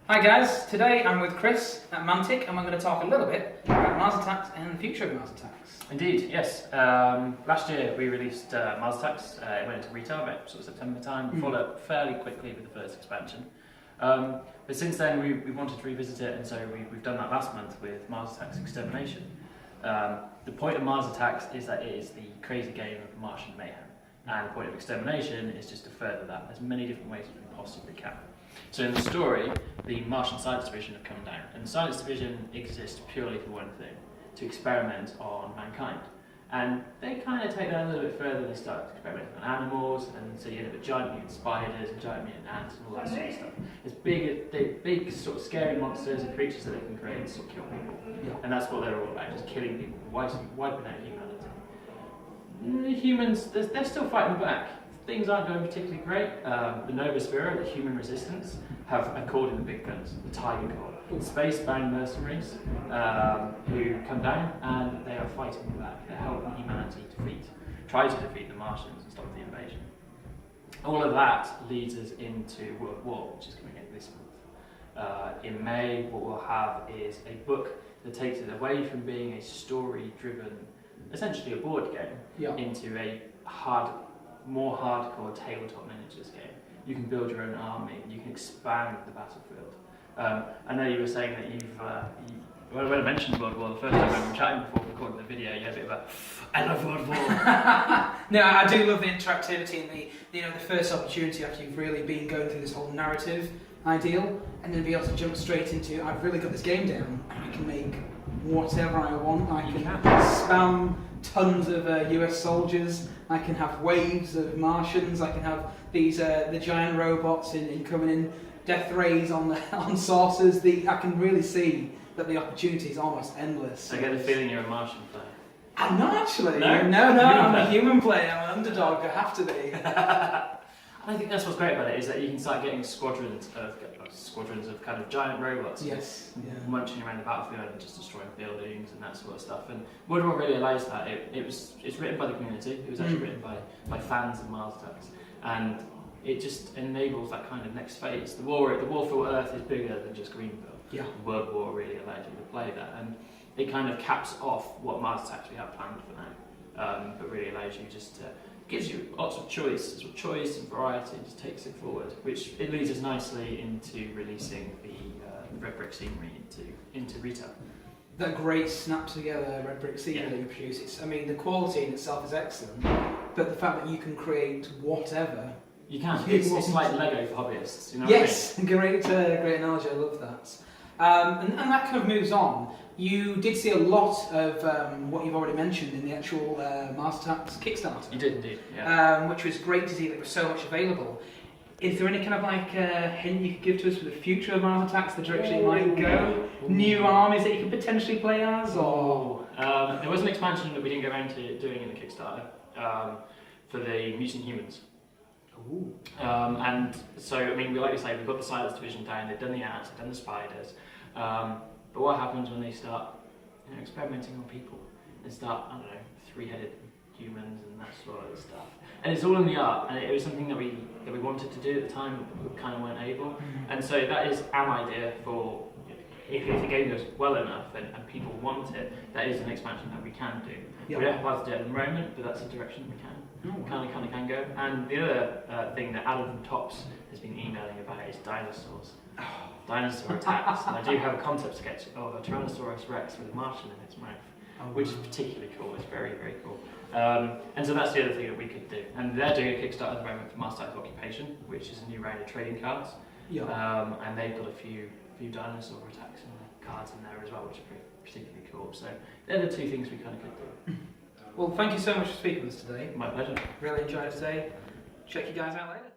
Hi guys, today I'm with Chris at Mantic and we're going to talk a little bit about Mars Attacks and the future of Mars Attacks. Indeed, yes. Last year we released Mars Attacks. It went into retail about sort of September time. We followed up fairly quickly with the first expansion. But since then we wanted to revisit it, and so we've done that last month with Mars Attacks Extermination. The point of Mars Attacks is that it is the crazy game of Martian mayhem, and the point of Extermination is just to further that as many different ways as we possibly can. So in the story, the Martian Science Division have come down, and the Science Division exists purely for one thing: to experiment on mankind. And they kind of take that a little bit further. They start experimenting on animals, and so you end up with giant mutant spiders and giant mutant ants and all that sort of stuff. It's big sort of scary monsters and creatures that they can create and sort of kill people. Yeah. And that's what they're all about, just killing people, wiping out humanity. The humans, they're still fighting back. Things aren't going particularly great. The Novosphere, the human resistance, have called in the big guns, the Tiger Corps, space-bound mercenaries who come down and they are fighting back. They're helping humanity try to defeat the Martians and stop the invasion. All of that leads us into World War, which is coming in this month. In May, what we'll have is a book that takes it away from being a story-driven, essentially a board game, into a more hardcore tabletop miniatures game. You can build your own army, you can expand the battlefield. I know you were saying that when I mentioned World War the first time we were chatting before recording the video, you had a bit of a, I love World War. No, I do love the interactivity and the first opportunity after you've really been going through this whole narrative ideal, and then be able to jump straight into, I've really got this game down, I can make whatever I want, I can spam tons of US soldiers, I can have waves of Martians, I can have these the giant robots coming in death rays on saucers. I can really see that the opportunity is almost endless. I get the feeling you're a Martian player. I'm not actually. No, I'm a human player. I'm an underdog. I have to be. I think that's what's great about it, is that you can start getting squadrons of kind of giant robots, munching around the battlefield and just destroying buildings and that sort of stuff. And World War really allows that. It's written by the community. It was actually written by fans of Mars Attacks, and it just enables that kind of next phase. The war for Earth is bigger than just Greenville. Yeah. World War really allowed you to play that, and it kind of caps off what Mars Attacks we have planned for now, but really allows you gives you lots of choice and variety, and just takes it forward, which it leads us nicely into releasing the red brick scenery into retail. That great snap together red brick scenery that you produce. The quality in itself is excellent, but the fact that you can create whatever. You can. It's like Lego for hobbyists. You know yes, what I mean? Great analogy. I love that. And that kind of moves on. You did see a lot of what you've already mentioned in the actual Mars Attacks Kickstarter. You did indeed, yeah. Which was great to see that there was so much available. Is there any kind of hint you could give to us for the future of Mars Attacks, the direction it might go? New armies that you could potentially play as? Or there was an expansion that we didn't get around to doing in the Kickstarter for the mutant humans. And so, like you say, we've got the Science Division down, they've done the ants, they've done the spiders. But what happens when they start experimenting on people? They start, three-headed humans and that sort of stuff. And it's all in the art, and it was something that we wanted to do at the time, but we kind of weren't able. And so that is an idea for, if the game goes well enough and people want it, that is an expansion that we can do. We don't have plans to do it at the moment, but that's a direction we can. Kind of can go. And the other thing that Alan from Tops has been emailing about is dinosaurs. Dinosaur attacks. And I do have a concept sketch of a Tyrannosaurus Rex with a Martian in its mouth, which is particularly cool. It's very, very cool. And so that's the other thing that we could do. And they're doing a Kickstarter at the moment for Mars Attacks Occupation, which is a new round of trading cards. And they've got a few dinosaur attacks and cards in there as well, which are particularly cool. So they're the two things we kind of could do. Well, thank you so much for speaking with us today. My pleasure. Really enjoyed it today. Check you guys out later.